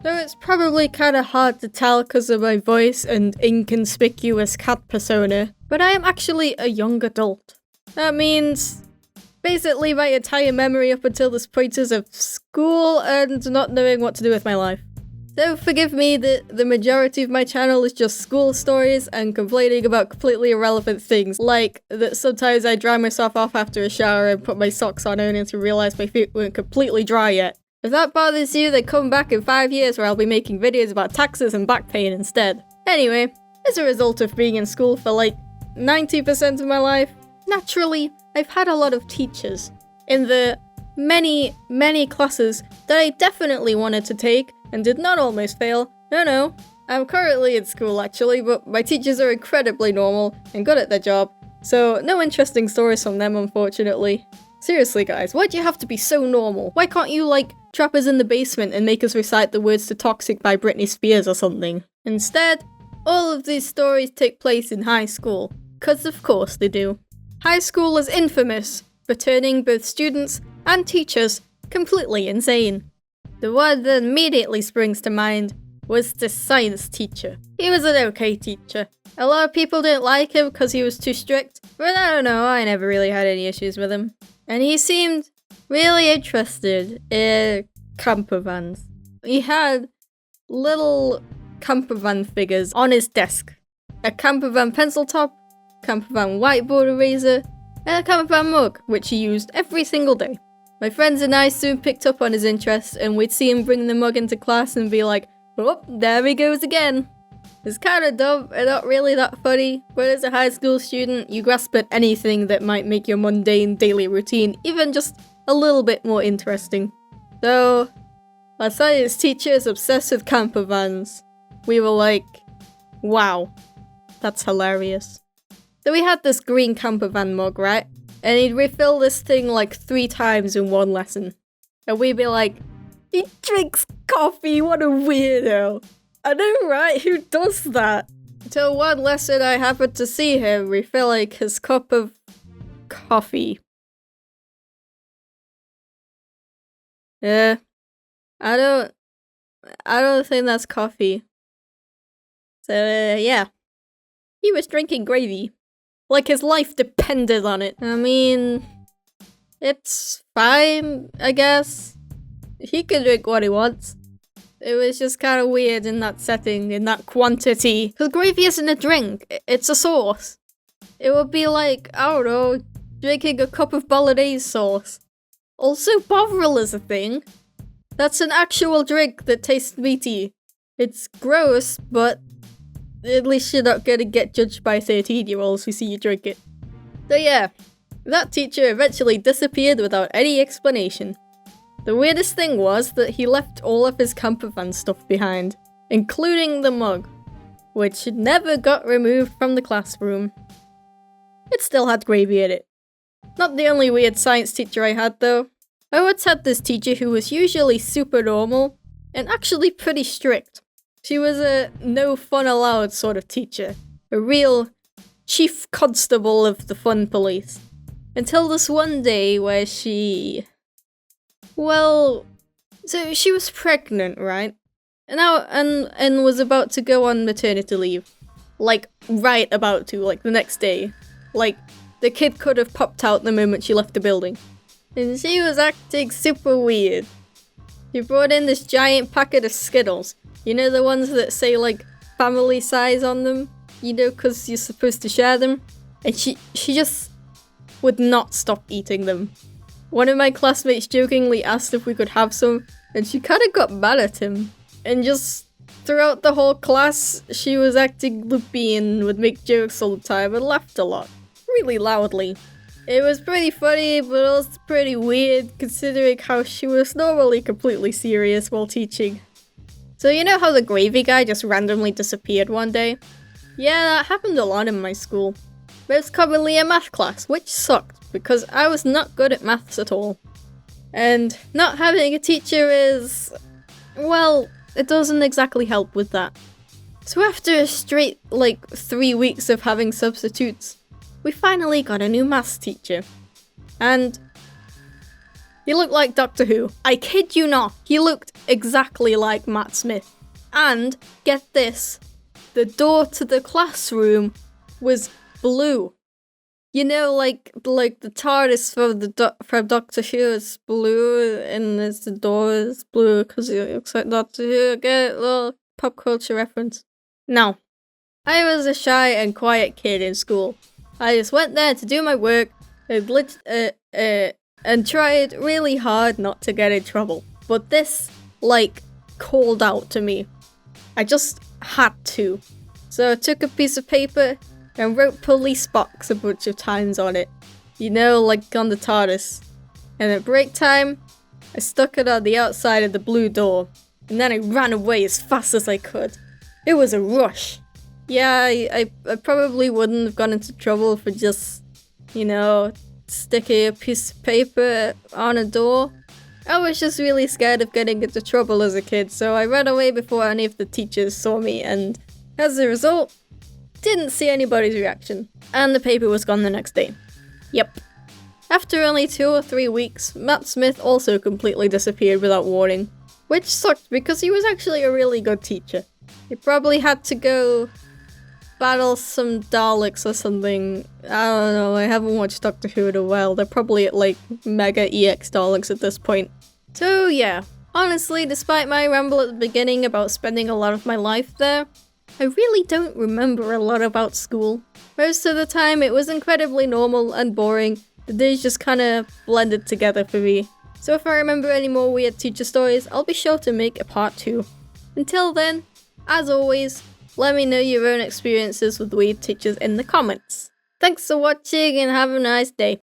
Though it's probably kinda hard to tell because of my voice and inconspicuous cat persona, but I am actually a young adult. That means basically my entire memory up until this point is of school and not knowing what to do with my life. So forgive me that the majority of my channel is just school stories and complaining about completely irrelevant things, like that sometimes I dry myself off after a shower and put my socks on only to realize my feet weren't completely dry yet. If that bothers you, then come back in 5 years where I'll be making videos about taxes and back pain instead. Anyway, as a result of being in school for like 90% of my life, naturally, I've had a lot of teachers in the many classes that I definitely wanted to take and did not almost fail. No, I'm currently in school actually, but my teachers are incredibly normal and good at their job, so no interesting stories from them unfortunately. Seriously guys, why do you have to be so normal? Why can't you like trap us in the basement and make us recite the words to Toxic by Britney Spears or something? Instead, all of these stories take place in high school, 'cause of course they do. High school is infamous for turning both students and teachers completely insane. The one that immediately springs to mind was the science teacher. He was an okay teacher. A lot of people didn't like him because he was too strict, but I don't know, I never really had any issues with him. And he seemed really interested in camper vans. He had little camper van figures on his desk. A camper van pencil top, camper van whiteboard eraser, and a camper van mug, which he used every single day. My friends and I soon picked up on his interest, and we'd see him bring the mug into class and be like, oh, there he goes again. It's kinda dumb and not really that funny, but as a high school student, you grasp at anything that might make your mundane daily routine even just a little bit more interesting. So, our science teacher is obsessed with camper vans. We were like, wow, that's hilarious. So we had this green camper van mug, right? And he'd refill this thing like 3 times in one lesson. And we'd be like, he drinks coffee, what a weirdo. I know, right? Who does that? Until one lesson I happened to see him refilling his cup of coffee. Yeah. I don't think that's coffee. So, yeah. He was drinking gravy. Like his life depended on it. I mean, it's fine, I guess. He can drink what he wants. It was just kind of weird in that setting, in that quantity. Because gravy isn't a drink, it's a sauce. It would be like, I don't know, drinking a cup of bolognese sauce. Also, Bovril is a thing. That's an actual drink that tastes meaty. It's gross, but at least you're not gonna get judged by 13-year-olds who see you drink it. So yeah, that teacher eventually disappeared without any explanation. The weirdest thing was that he left all of his camper van stuff behind, including the mug, which never got removed from the classroom. It still had gravy in it. Not the only weird science teacher I had though. I once had this teacher who was usually super normal, and actually pretty strict. She was a no fun allowed sort of teacher. A real chief constable of the fun police. Until this one day where she... Well, so she was pregnant, right? And was about to go on maternity leave. Like, right about to, like the next day. Like, the kid could have popped out the moment she left the building. And she was acting super weird. She brought in this giant packet of Skittles. You know the ones that say like family size on them? You know, because you're supposed to share them? And she just would not stop eating them. One of my classmates jokingly asked if we could have some, and she kind of got mad at him. And just throughout the whole class, she was acting loopy and would make jokes all the time and laughed a lot. Really loudly. It was pretty funny, but also pretty weird considering how she was normally completely serious while teaching. So you know how the gravy guy just randomly disappeared one day? Yeah, that happened a lot in my school. Most commonly in math class, which sucked because I was not good at maths at all. And not having a teacher is... well, it doesn't exactly help with that. So after a straight, 3 weeks of having substitutes, we finally got a new maths teacher. And He looked like Doctor Who. I kid you not. He looked exactly like Matt Smith. And, get this, the door to the classroom was blue. You know, like the TARDIS from Doctor Who is blue, and the door is blue because it looks like Doctor Who. Get a little pop culture reference. Now, I was a shy and quiet kid in school. I just went there to do my work and tried really hard not to get in trouble. But this, called out to me. I just had to. So I took a piece of paper and wrote police box a bunch of times on it. You know, like on the TARDIS. And at break time, I stuck it on the outside of the blue door. And then I ran away as fast as I could. It was a rush. Yeah, I probably wouldn't have gone into trouble for just, sticking a piece of paper on a door. I was just really scared of getting into trouble as a kid, so I ran away before any of the teachers saw me, and as a result, didn't see anybody's reaction. And the paper was gone the next day. Yep. After only 2 or 3 weeks, Matt Smith also completely disappeared without warning, which sucked because he was actually a really good teacher. He probably had to go battle some Daleks or something. I don't know, I haven't watched Doctor Who in a while. They're probably at Mega EX Daleks at this point. So yeah, honestly, despite my ramble at the beginning about spending a lot of my life there, I really don't remember a lot about school. Most of the time it was incredibly normal and boring. The days just kinda blended together for me. So if I remember any more weird teacher stories, I'll be sure to make a part 2. Until then, as always, let me know your own experiences with weird teachers in the comments. Thanks for watching and have a nice day.